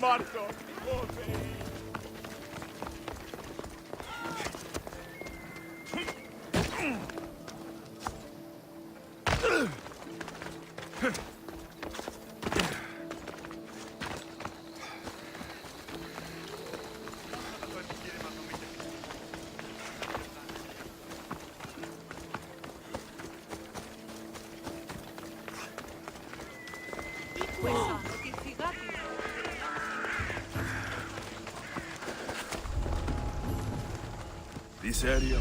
Marco! This area.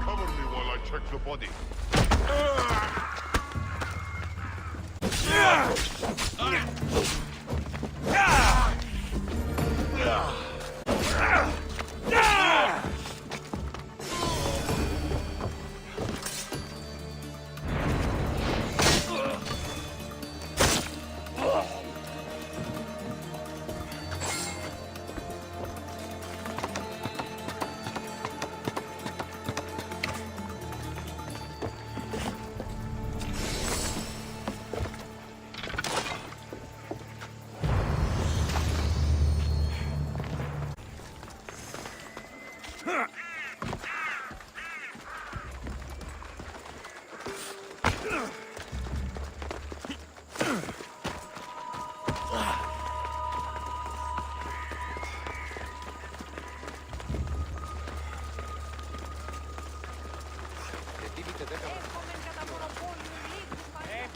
Cover me while I check the body.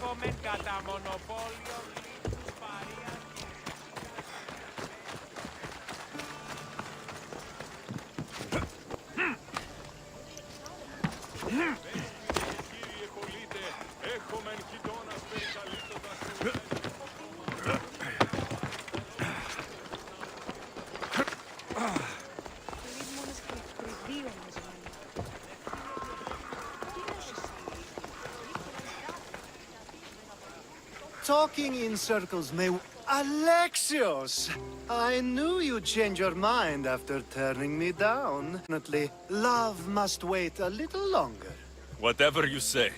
Έχουμε κατά μονοπόλιο λίγους παρείας. Κύριε πολίτε, έχουμε γειτόνας περικαλύπτοντας του. Talking in circles may... Alexios! I knew you'd change your mind after turning me down. Definitely, love must wait a little longer. Whatever you say.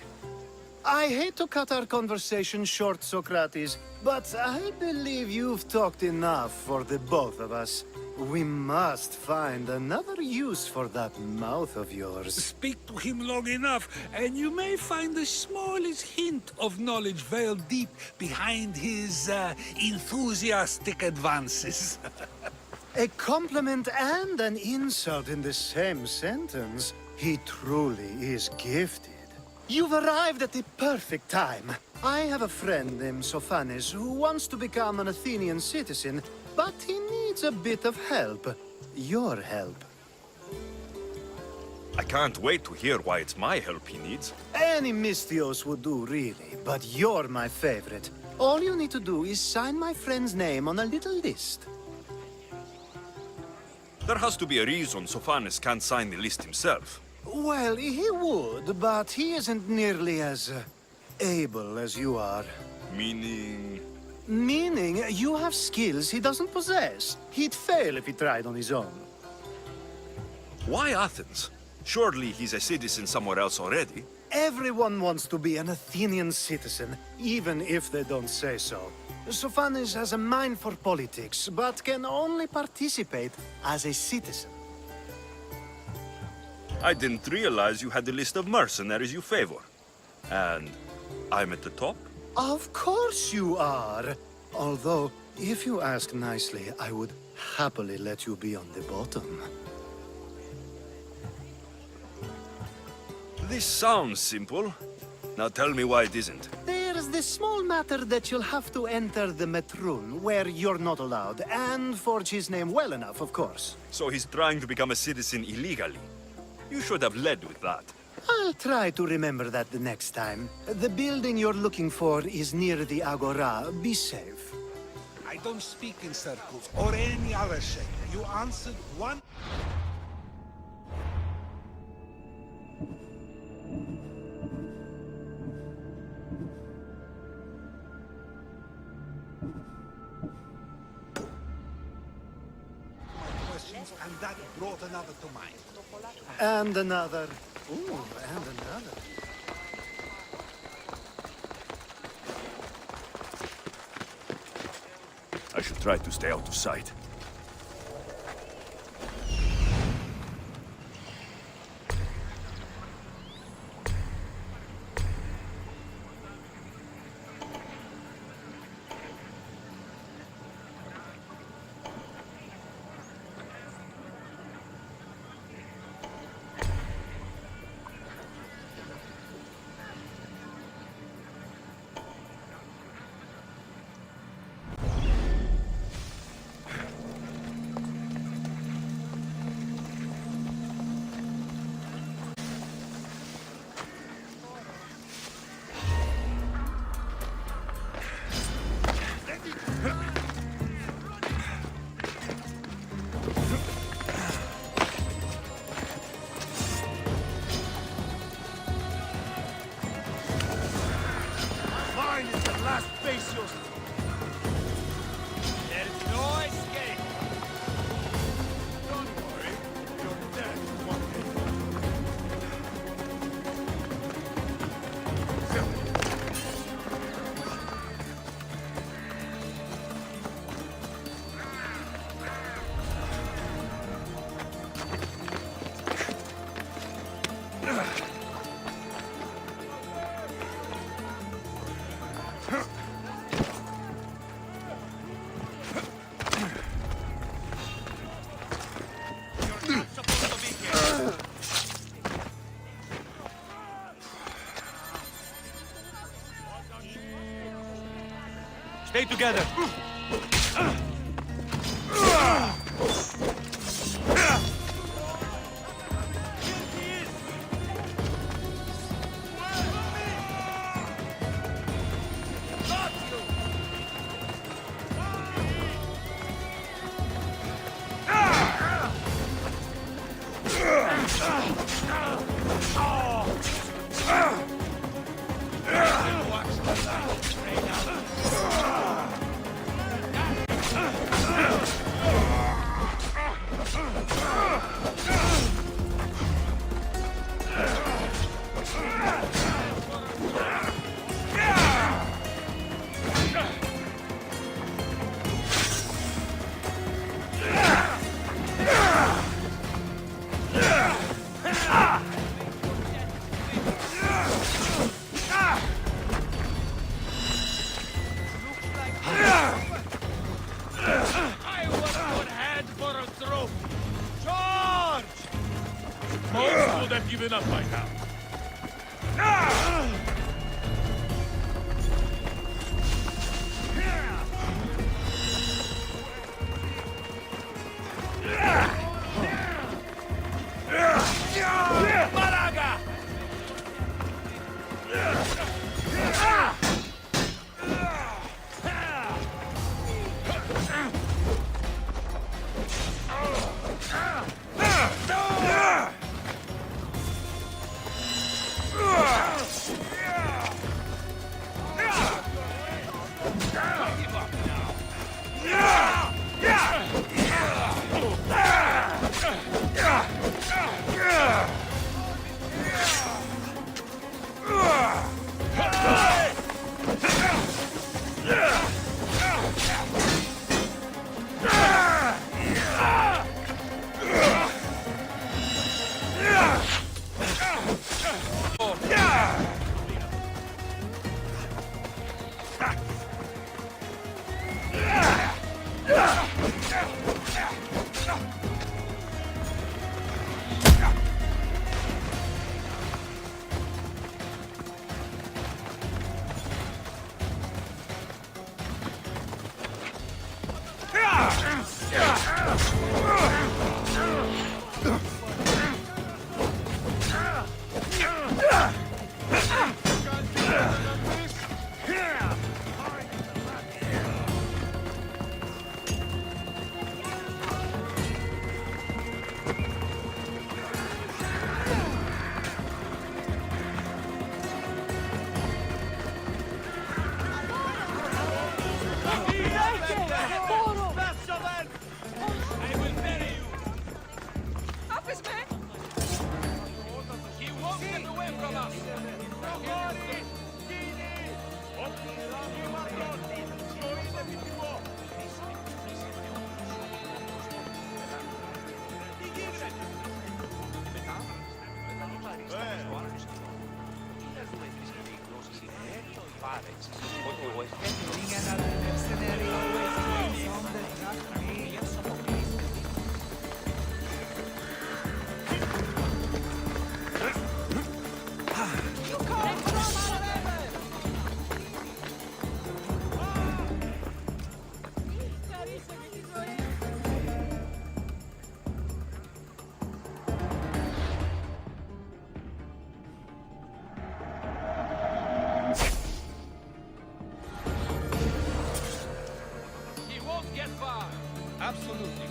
I hate to cut our conversation short, Socrates, but I believe you've talked enough for the both of us. We must find another use for that mouth of yours. Speak to him long enough, and you may find the smallest hint of knowledge veiled deep behind his enthusiastic advances. A compliment and an insult in the same sentence. He truly is gifted. You've arrived at the perfect time. I have a friend named Sophanes who wants to become an Athenian citizen, but he needs a bit of help. Your help. I can't wait to hear why it's my help he needs. Any Mystios would do, really, but you're my favorite. All you need to do is sign my friend's name on a little list. There has to be a reason Sophanes can't sign the list himself. Well, he would, but he isn't nearly as able as you are. Meaning... Meaning, you have skills he doesn't possess. He'd fail if he tried on his own. Why Athens? Surely he's a citizen somewhere else already. Everyone wants to be an Athenian citizen, even if they don't say so. Sophanes has a mind for politics, but can only participate as a citizen. I didn't realize you had a list of mercenaries you favor. And I'm at the top? Of course you are. Although, if you ask nicely, I would happily let you be on the bottom. This sounds simple. Now tell me why it isn't. There's the small matter that you'll have to enter the Metrun, where you're not allowed, and forge his name well enough, of course. So he's trying to become a citizen illegally. You should have led with that. I'll try to remember that the next time. The building you're looking for is near the Agora. Be safe. I don't speak in circles or any other shape. You answered one. My questions, and that brought another to mind. And another. Ooh, and another. I should try to stay out of sight. Mine is the last base you'll... There's no escape. Don't worry, you're dead one day. You're not supposed to be here. Stay together. I was good hand for a throw. Charge! Most would have given up by now. Malaga! He won't get far. Absolutely.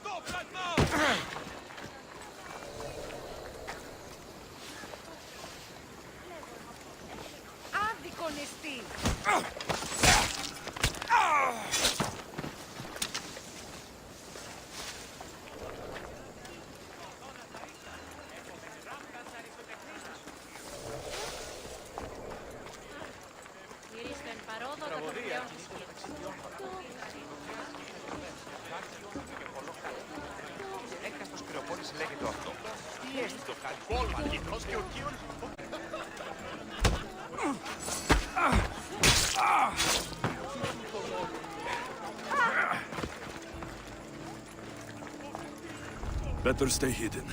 Stop that now! Άδικον εστί. Γυρίστεν παρόδοτα το βιβλίο. Έκαστος κρεοπόλης λέγεται αυτό. Τι έχει το κάνει, κόλμα, κοινός και ο κύων. Better stay hidden.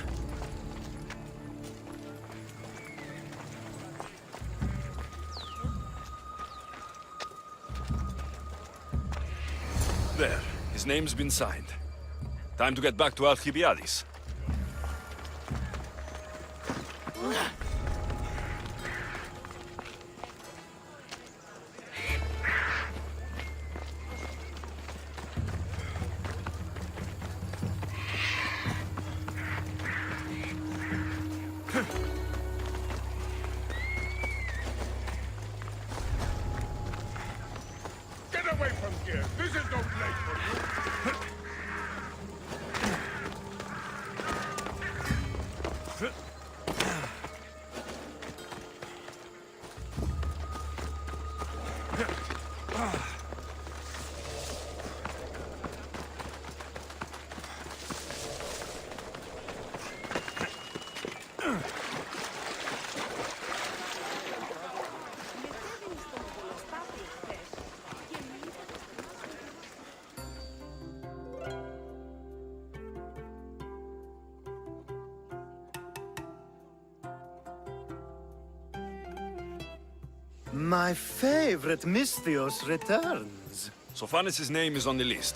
There. His name's been signed. Time to get back to Alcibiades. Get away from here. This is no place for you. My favorite Misthios returns. Sophanis' name is on the list,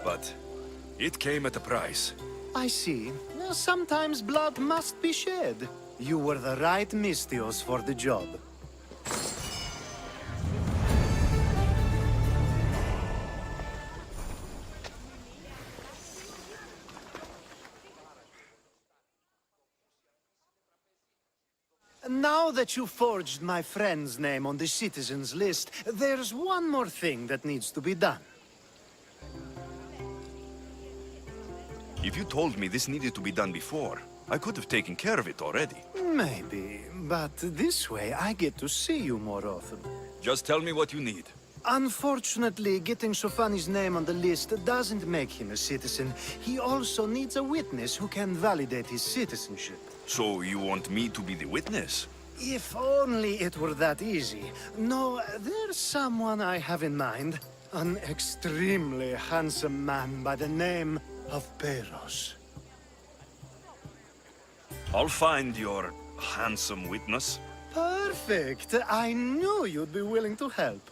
but it came at a price. I see. Sometimes blood must be shed. You were the right Misthios for the job. Now that you forged my friend's name on the citizens list, there's one more thing that needs to be done. If you told me this needed to be done before, I could have taken care of it already. Maybe, but this way I get to see you more often. Just tell me what you need. Unfortunately, getting Sophanis' name on the list doesn't make him a citizen. He also needs a witness who can validate his citizenship. So you want me to be the witness? If only it were that easy. No, there's someone I have in mind. An extremely handsome man by the name of Peros. I'll find your handsome witness. Perfect. I knew you'd be willing to help.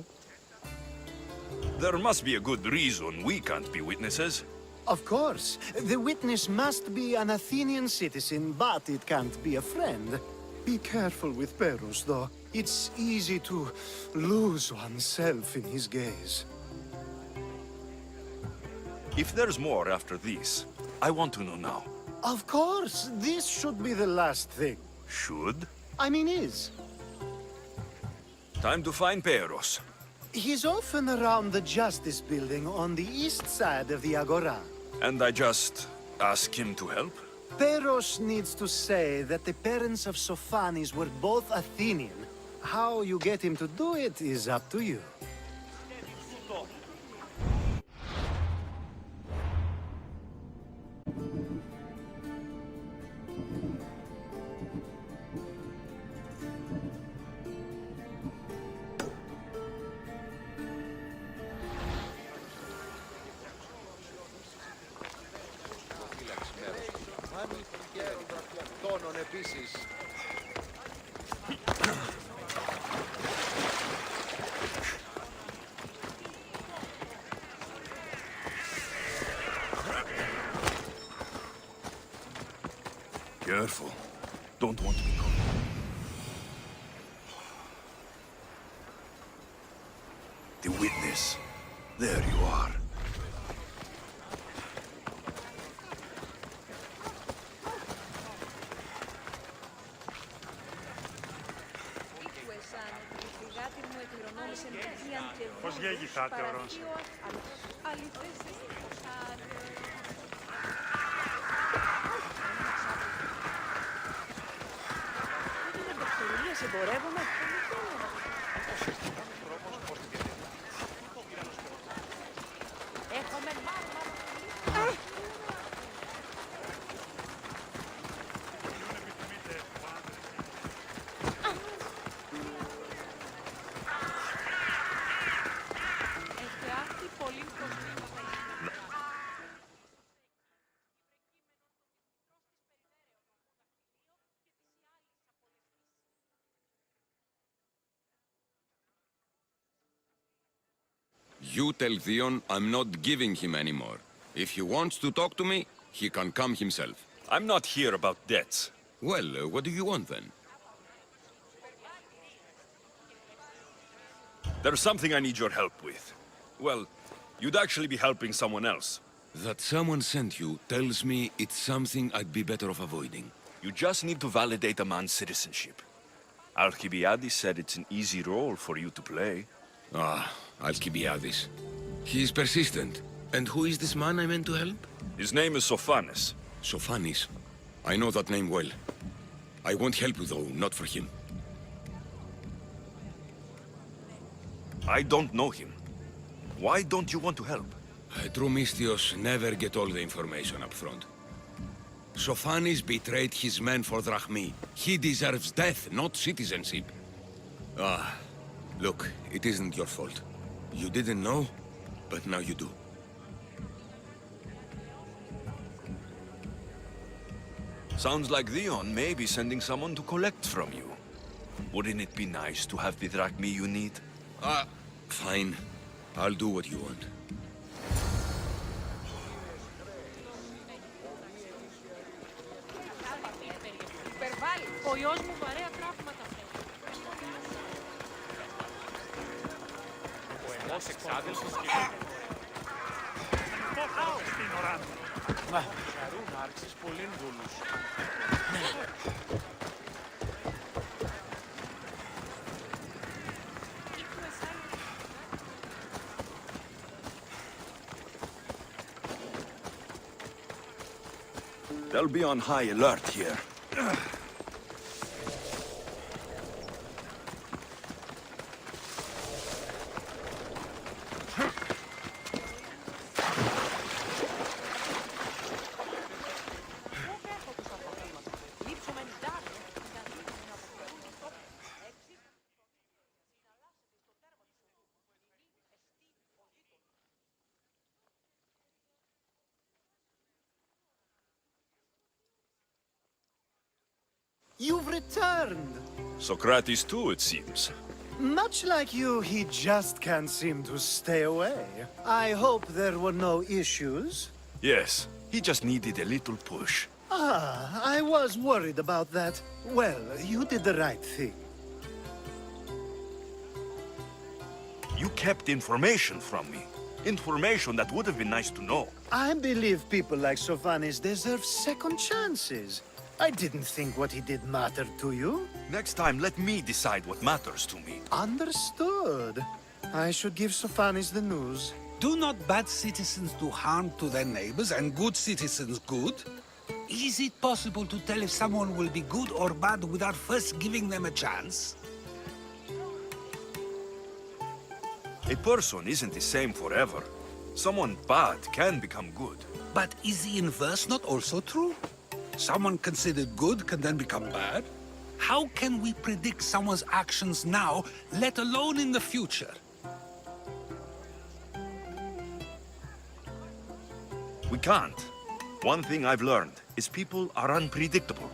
There must be a good reason we can't be witnesses. Of course. The witness must be an Athenian citizen, but it can't be a friend. Be careful with Perus, though. It's easy to lose oneself in his gaze. If there's more after this, I want to know now. Of course, this should be the last thing. Should? I mean, is. Time to find Peros. He's often around the Justice Building on the east side of the Agora. And I just ask him to help? Peros needs to say that the parents of Sophanis were both Athenian. How you get him to do it is up to you. Τόνων επίσης. Careful. Don't want to be caught. The witness. There you are. Πώς γέγηθάτε, Ορόνσο? You tell Theon I'm not giving him anymore. If he wants to talk to me, he can come himself. I'm not here about debts. Well, what do you want then? There's something I need your help with. Well, you'd actually be helping someone else. That someone sent you tells me it's something I'd be better off avoiding. You just need to validate a man's citizenship. Alcibiades said it's an easy role for you to play. Ah, Alcibiades. He is persistent. And who is this man I meant to help? His name is Sophanis. Sophanis. I know that name well. I won't help you though, not for him. I don't know him. Why don't you want to help? True Mystios never get all the information up front. Sophanis betrayed his men for drachmi. He deserves death, not citizenship. Ah, look, it isn't your fault. You didn't know, but now you do. Sounds like Theon may be sending someone to collect from you. Wouldn't it be nice to have the drachmi you need? Fine. I'll do what you want. Ο γιος μου παρέα τραύματα. Ο ενός εξάδελφος και Στην ώρα. χαρούν άρχισες πολλήν δούλους. They'll be on high alert here. You've returned! Socrates too, it seems. Much like you, he just can't seem to stay away. I hope there were no issues. Yes, he just needed a little push. Ah, I was worried about that. Well, you did the right thing. You kept information from me. Information that would have been nice to know. I believe people like Sophanis deserve second chances. I didn't think what he did mattered to you. Next time, let me decide what matters to me. Understood. I should give Sophanis the news. Do not bad citizens do harm to their neighbors and good citizens good? Is it possible to tell if someone will be good or bad without first giving them a chance? A person isn't the same forever. Someone bad can become good. But is the inverse not also true? Someone considered good can then become bad? How can we predict someone's actions now, let alone in the future? We can't. One thing I've learned is people are unpredictable.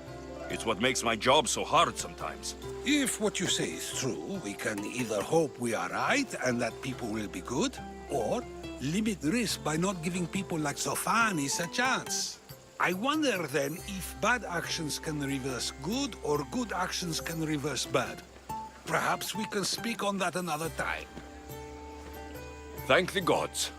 It's what makes my job so hard sometimes. If what you say is true, we can either hope we are right and that people will be good, or limit risk by not giving people like Sophanis a chance. I wonder then if bad actions can reverse good or good actions can reverse bad. Perhaps we can speak on that another time. Thank the gods.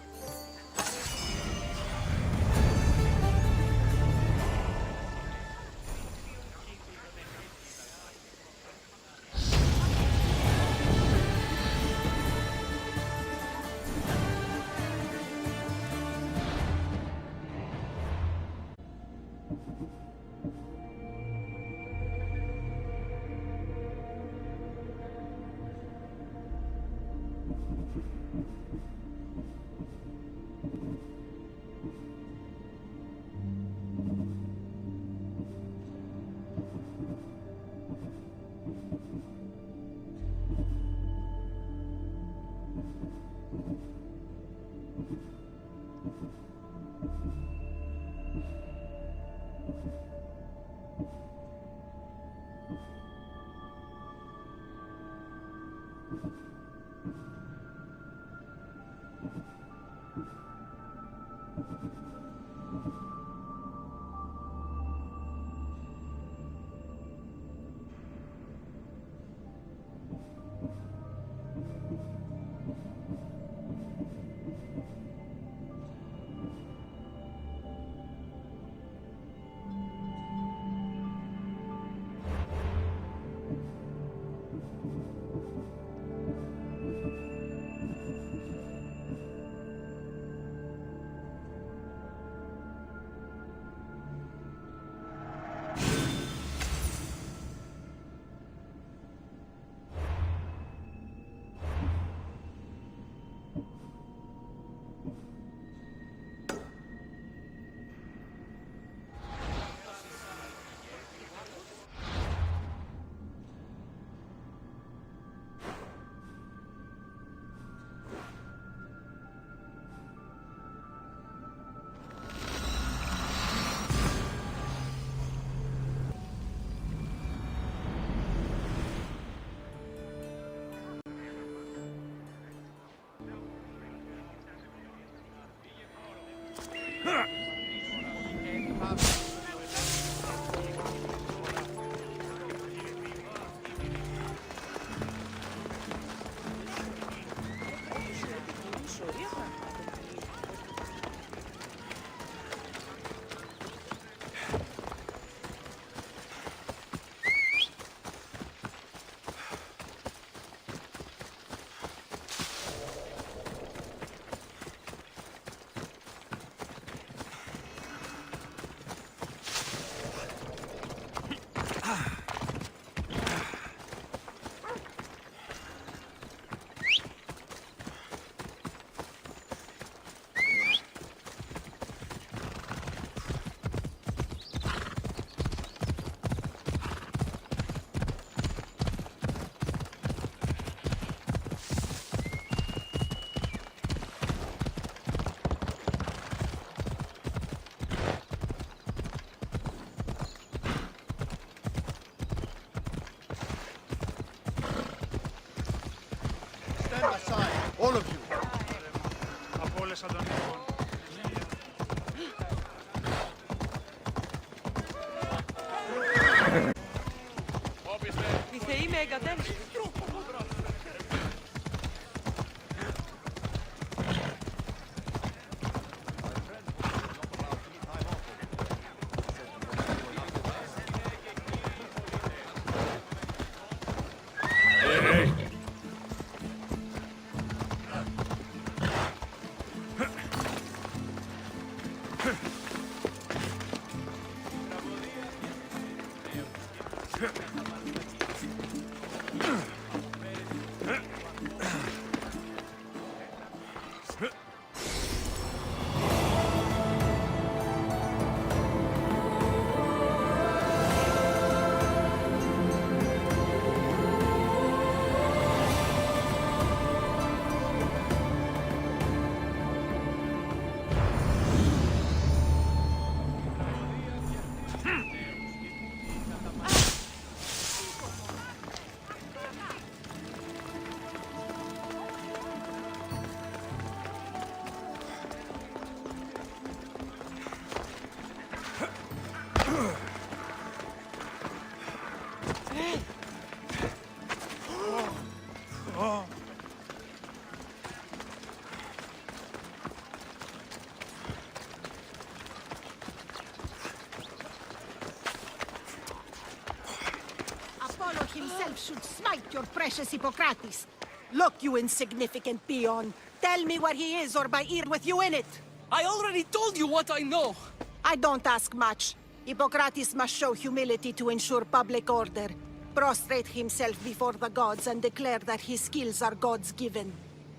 Stand aside, all of you. Απόλυσα τον λοιπόν. είμαι εγκατέλειψη. Apollo himself should smite your precious Hippocrates. Look, you insignificant peon. Tell me where he is, or by ear with you in it. I already told you what I know. I don't ask much. Hippocrates must show humility to ensure public order. Prostrate himself before the gods and declare that his skills are gods given.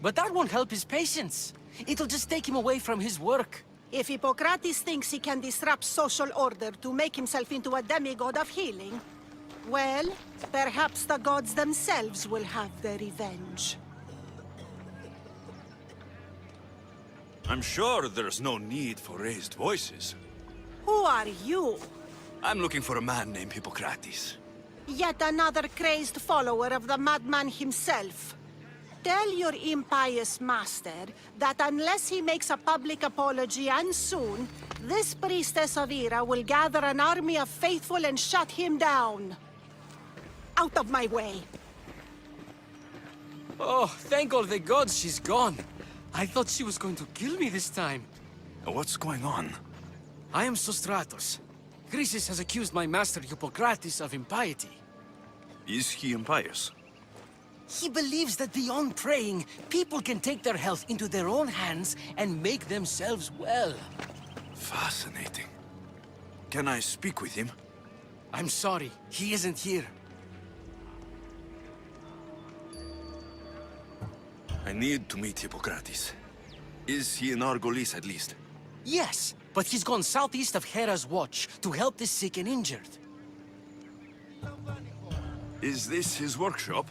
But that won't help his patience. It'll just take him away from his work. If Hippocrates thinks he can disrupt social order to make himself into a demigod of healing, well, perhaps the gods themselves will have their revenge. I'm sure there's no need for raised voices. Who are you? I'm looking for a man named Hippocrates. Yet another crazed follower of the madman himself. Tell your impious master that unless he makes a public apology, and soon, this priestess of Ira will gather an army of faithful and shut him down. Out of my way. Oh, thank all the gods she's gone. I thought she was going to kill me this time. What's going on? I am Sostratos. Chrysis has accused my master Hippocrates of impiety. Is he impious? He believes that beyond praying, people can take their health into their own hands and make themselves well. Fascinating. Can I speak with him? I'm sorry, he isn't here. I need to meet Hippocrates. Is he in Argolis at least? Yes, but he's gone southeast of Hera's Watch to help the sick and injured. Is this his workshop?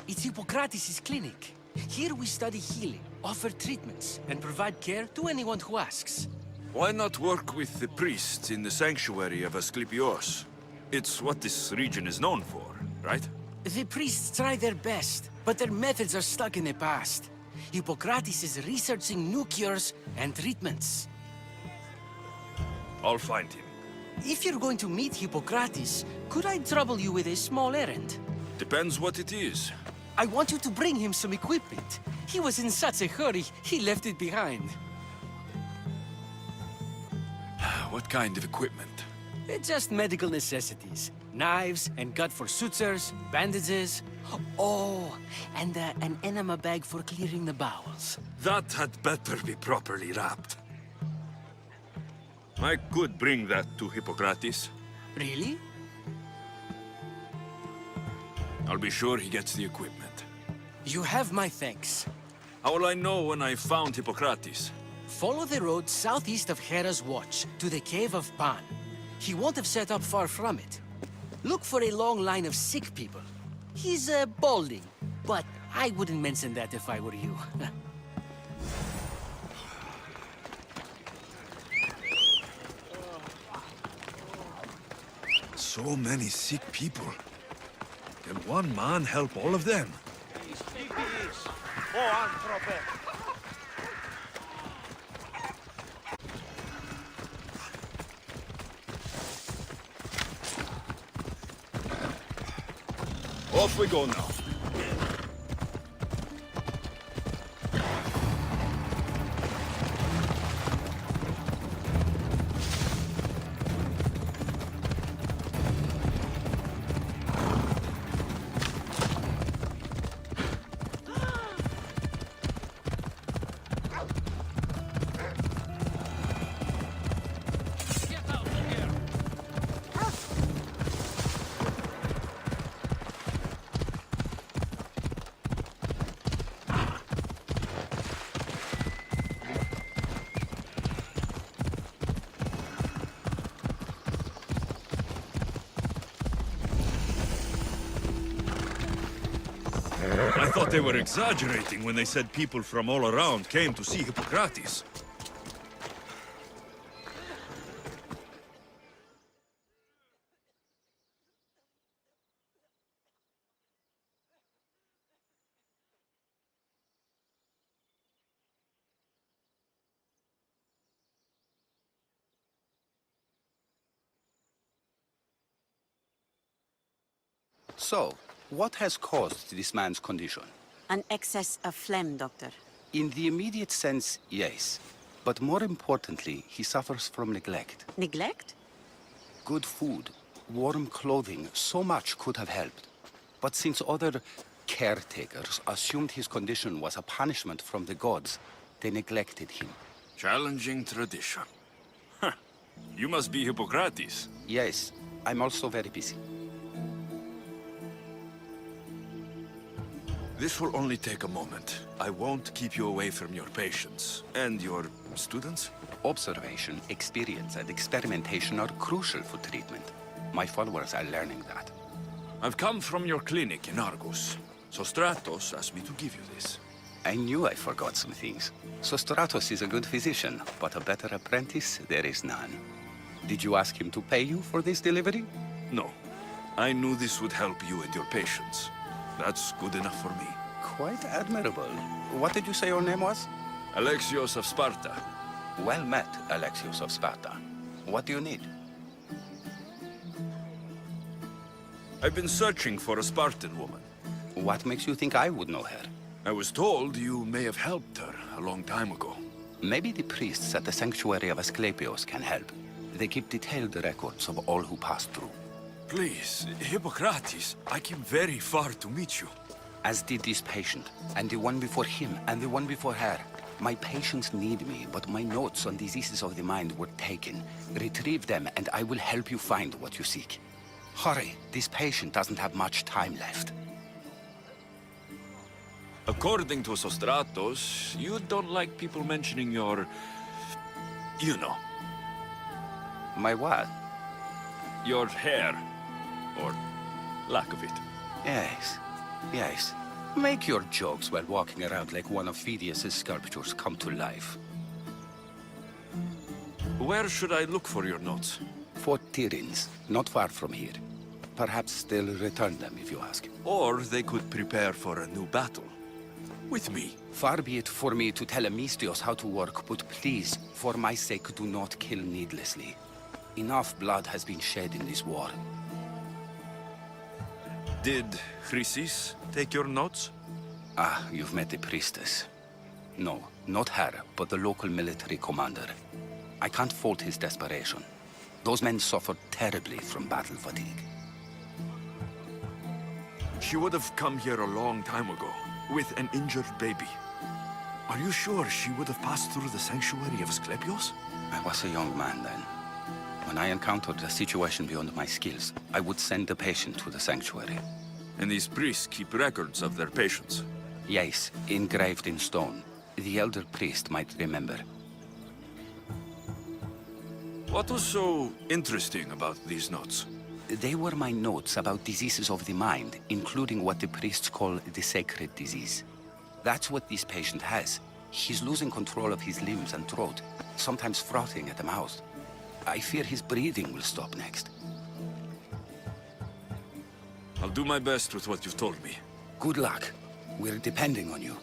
It's Hippocrates' clinic. Here we study healing, offer treatments, and provide care to anyone who asks. Why not work with the priests in the sanctuary of Asclepios? It's what this region is known for, right? The priests try their best, but their methods are stuck in the past. Hippocrates is researching new cures and treatments. I'll find him. If you're going to meet Hippocrates, could I trouble you with a small errand? Depends what it is. I want you to bring him some equipment. He was in such a hurry, he left it behind. What kind of equipment? Just medical necessities. Knives and gut for sutures, bandages. Oh, and an enema bag for clearing the bowels. That had better be properly wrapped. I could bring that to Hippocrates. Really? I'll be sure he gets the equipment. You have my thanks. How will I know when I found Hippocrates? Follow the road southeast of Hera's Watch to the Cave of Pan. He won't have set up far from it. Look for a long line of sick people. He's balding, but I wouldn't mention that if I were you. So many sick people. Can one man help all of them? Off we go now. I thought they were exaggerating when they said people from all around came to see Hippocrates. So, what has caused this man's condition? An excess of phlegm, Doctor. In the immediate sense, yes. But more importantly, he suffers from neglect. Neglect? Good food, warm clothing, so much could have helped. But since other caretakers assumed his condition was a punishment from the gods, they neglected him. Challenging tradition. Huh. You must be Hippocrates. Yes, I'm also very busy. This will only take a moment. I won't keep you away from your patients. And your students? Observation, experience, and experimentation are crucial for treatment. My followers are learning that. I've come from your clinic in Argus. So Stratos asked me to give you this. I knew I forgot some things. So Stratos is a good physician, but a better apprentice there is none. Did you ask him to pay you for this delivery? No. I knew this would help you and your patients. That's good enough for me. Quite admirable. What did you say your name was? Alexios of Sparta. Well met, Alexios of Sparta. What do you need? I've been searching for a Spartan woman. What makes you think I would know her? I was told you may have helped her a long time ago. Maybe the priests at the sanctuary of Asclepios can help. They keep detailed records of all who pass through. Please, Hippocrates, I came very far to meet you. As did this patient, and the one before him, and the one before her. My patients need me, but my notes on diseases of the mind were taken. Retrieve them, and I will help you find what you seek. Hurry, this patient doesn't have much time left. According to Sostratos, you don't like people mentioning your... you know. My what? Your hair. Or lack of it. Yes, yes. Make your jokes while walking around like one of Phidias' sculptures come to life. Where should I look for your notes? Fort Tyrins, not far from here. Perhaps they'll return them if you ask. Or they could prepare for a new battle. With me. Far be it for me to tell Amistios how to work, but please, for my sake, do not kill needlessly. Enough blood has been shed in this war. Did Chrysis take your notes? Ah, you've met the priestess. No, not her, but the local military commander. I can't fault his desperation. Those men suffered terribly from battle fatigue. She would have come here a long time ago, with an injured baby. Are you sure she would have passed through the sanctuary of Asclepios? I was a young man then. When I encountered a situation beyond my skills, I would send the patient to the sanctuary. And these priests keep records of their patients? Yes, engraved in stone. The elder priest might remember. What was so interesting about these notes? They were my notes about diseases of the mind, including what the priests call the sacred disease. That's what this patient has. He's losing control of his limbs and throat, sometimes frothing at the mouth. I fear his breathing will stop next. I'll do my best with what you've told me. Good luck. We're depending on you.